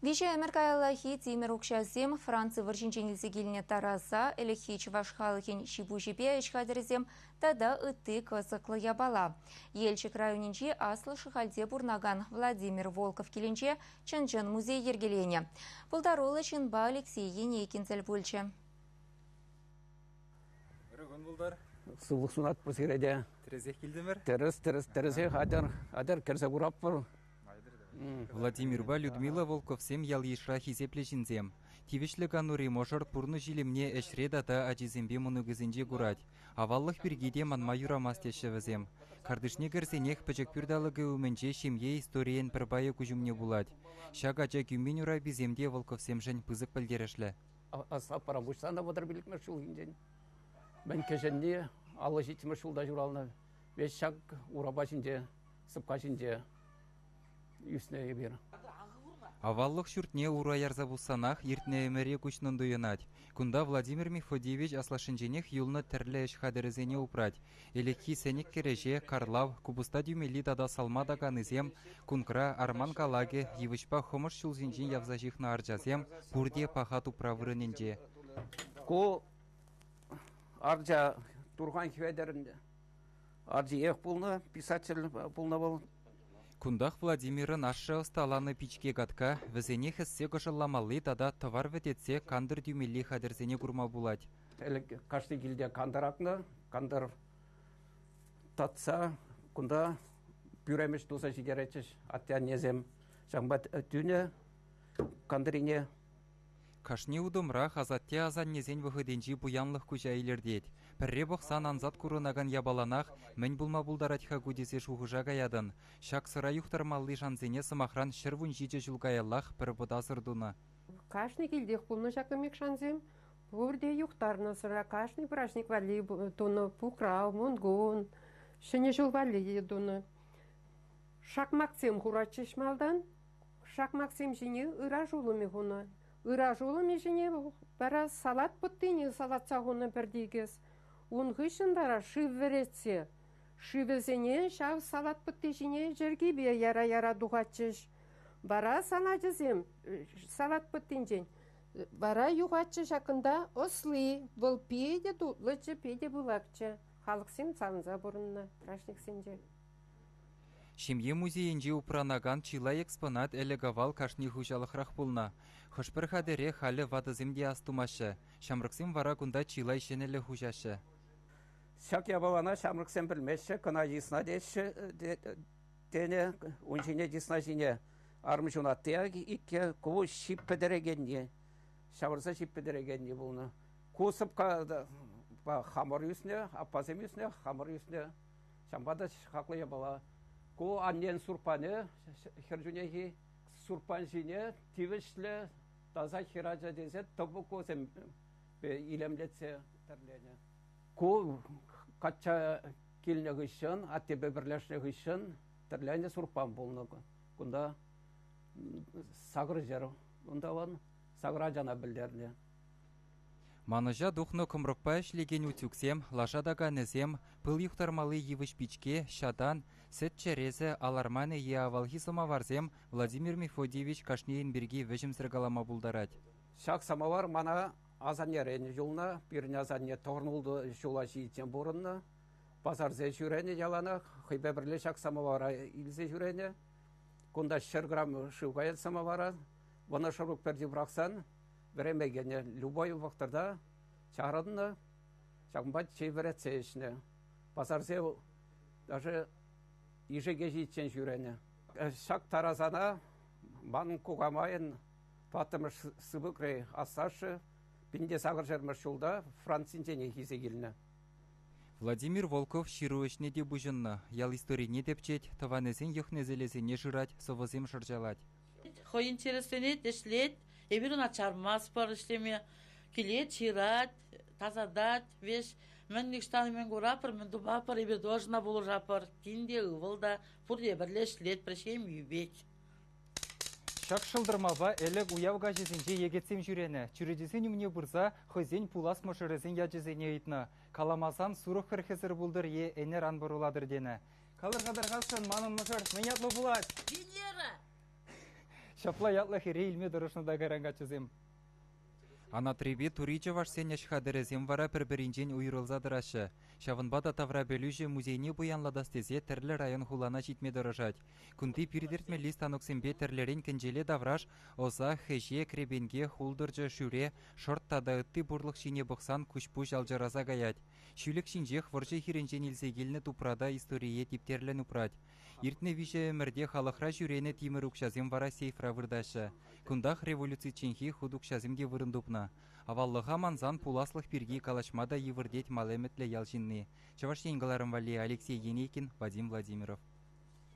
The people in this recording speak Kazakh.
Виже Америкалахи Тимир Укшазем Франция варжинченилзе келіне тараса, элехи Чувашхалахин Шибужипе ешхадерзем тада ыты кызыклы ябала. Елчик районинче аслы шыхальде бурнаган Владимир Волков келінче Чынчын музей ергелене. Бұлдаролы Чынба Алексей Енейкин зәлбөлчі. Сылық сунат пұсыреде. Терезех келдімір? Терезех адыр кірсе құрап бұр. Владимирба Людмила Волковсем ял ешра хизеплешінзем. Тивешлі ганури мошар пурны жилемне әшредата ажизембе мұнығызынже құрад. Аваллық біргеде манма юрамастешевізем. Кардышне кірсенех пәчек пүрдалығы өменже шемье историен пірбайы күжімне булад. Шак ача күммен юра беземде Волковсем жын пызық пілдерешлі. Асап парамбушсанда бұдыр білікмір шул генден. Мен кешенне алы жетімір шулда журалына. Беш шак ураба жінде, сыпқа жінде. Үстіне бері. Аваллық шүртне ура ярза бұлсанақ ертіне әмірі күшнін дойынад. Күнда Владимир Мефодиевич аслашынженех юлны тірлі әш қадырызене ұпрад. Элеки сәнек кереже, Карлав, Кубуста дюмели дада салмадаган изем, Кункра, Арман Калаге, Евышпа хомыш шулзинжен явзажихна арджазем, Пурде пахату правырыненже. Ко арджа Турхан хведерінде. Арджи ех пулны, писатель пулны бол. Кундах Владимирын ашы ұсталаны пичке гадка, візене хіссе қышылламалы тада товар вәтетсе кандыр дюмелі қадырзене күрма бұлад. Қашты келде кандыр ақны, кандыр татса, күнда бюремеш доса жигеретшіш, аттян незем, жаңбат түне, кандырине. Кашне удымра хазатте азан незен вғыденжі бұянлық күжа илердет. Пірре бұқсан анзат күрінаган ябаланақ, мен бұлма бұлдаратха күдесе шуғыжа гаядын. Шак сыра юқтармалли жанзене сымақран шырвун жиже жылғаяллақ бір бұдасырдуны. Кашны келдек бұлны жақымек шанзем, бұрде юқтарны сыра кашны прашник вали туны пукрау, мунгун, шыне жыл вали едуны. Шак максим хурачыш малдан, шак максим жіне ыра жулы мехуны. Ыра жолы межіне бара салат бұттыне салат сағуны бірдегіз. Он ғышындара шив веретсе. Шивізіне шав салат бұтты жіне жерге бе яра-яра дұғатчыш. Бара салатжызем салат бұттынжен. Бара юғатчы жақында ослы, бұл пейде дұлычы пейде бұлақчы. Халықсем санза бұрынна, прашниксенже. Шемье музейінже упранаган чила экспонат әлігавал кашни хужалықрақ бұлна. Хошпір қадере халі вадыземде астумашы. Шамрықсем вара күнда чила ішенелі хужашы. Шак ябалана шамрықсем білмеші, кына жисна деші, дене, унжине жисна жине. Армжунаттыя икке ку шип педерегенне. Шавырса шип педерегенне бұлны. Кусып хамыр үсіне, апазем үсіне, хамыр үсіне. Шамбада хақлы ябала. Ку аннен сурпаны, херджунеги сурпан жине, тивишлі, таза хираджа дезе, тобу козем илемлетсе тәрлене. Ку қатча келіне ғышын, аттебе бірләшіне ғышын, тәрлене сурпан болны. Күнда сағыр жер, күнда ван сағыра жана білдеріне. Маныжа духны кымрықпа ішлеген үтюксем, лажадага незем, пыл юқтармалы евыш пичке, шадан, сет черезе, аларманы еавалхи самаварзем, Владимир Мефодиевич кашнейін бірге вежім сіргалама бұлдарад. Шак самавар мана азанерен жолна, біріне азанер тоғырнулды жола жийтен бұрынна, базарзе жүрене ялана, хыйбе бірлі шак самавара илзе жүрене, күнда 1 грамм шуғайын самавара, вана шырук перді бұрақсан, Времегене любой вақтырда чарыдыны жағымбат чейбіретсе ішіне. Базарзе даже ежеге жейтчен жүрені. Шак таразана манын куғамайын патымыш сыбықрей асашы бінде сағыр жерміш жолда Францинжене хизе келіні. Владимир Волков шируешне де бұжынны. Ял историне депчет, таванезен юхнезелезене жырать, совозем шыржалать. Хой интересенет, эшлет, эбирун ачармас пар ишлеме, келет, чират, тазадат, веш, мен никштаны мен гурапыр, мен дубапыр, эбир должна болу жапыр, кинде ывылда, пурде бірле шлет, прешем юбет. Шак шылдырмаба әлік уявға жезінже егетсем жүрені. Чүредесен үміне бұрза, хызен пулас мұшырызен яджезене етіні. Каламасан сұрық кірхізір бұлдыр е әнер анбыруладыр дені. Қалыр қадар қасын, манын мұшыр, мен ятлы бұлад. Венера! Шапла ятла хире илме дұрышында гаранга чызем. Ана требе турича ваш сеняш хадерезем вара перберинжен уйрылзадырашы. Шавынбада тавра бөлүжі музейне буянладастезе тірлі район хулана житме дұрыжать. Күнді пирдертме лист аноксембе тірлерен кінжеле давраш, оза, хеже, кребенге, хулдыржы, шүре, шорт тада үтті бурлық шине бұқсан күшпу жалжараза гаять. Шүлік шинжех варжы хиренжен илзегеліні тупрада историе типтерлен упрать. Иртне виже өмірде халықра жүрені тимір укшазем вара сейфра вырдашы. Күндах революций ченхи худукшаземге вырындупна. Аваллыға манзан пуласлық пирги калашмада евірдет малеметле ялжинны. Чаваш еңгаларым вали Алексей Енекин, Вадим Владимиров.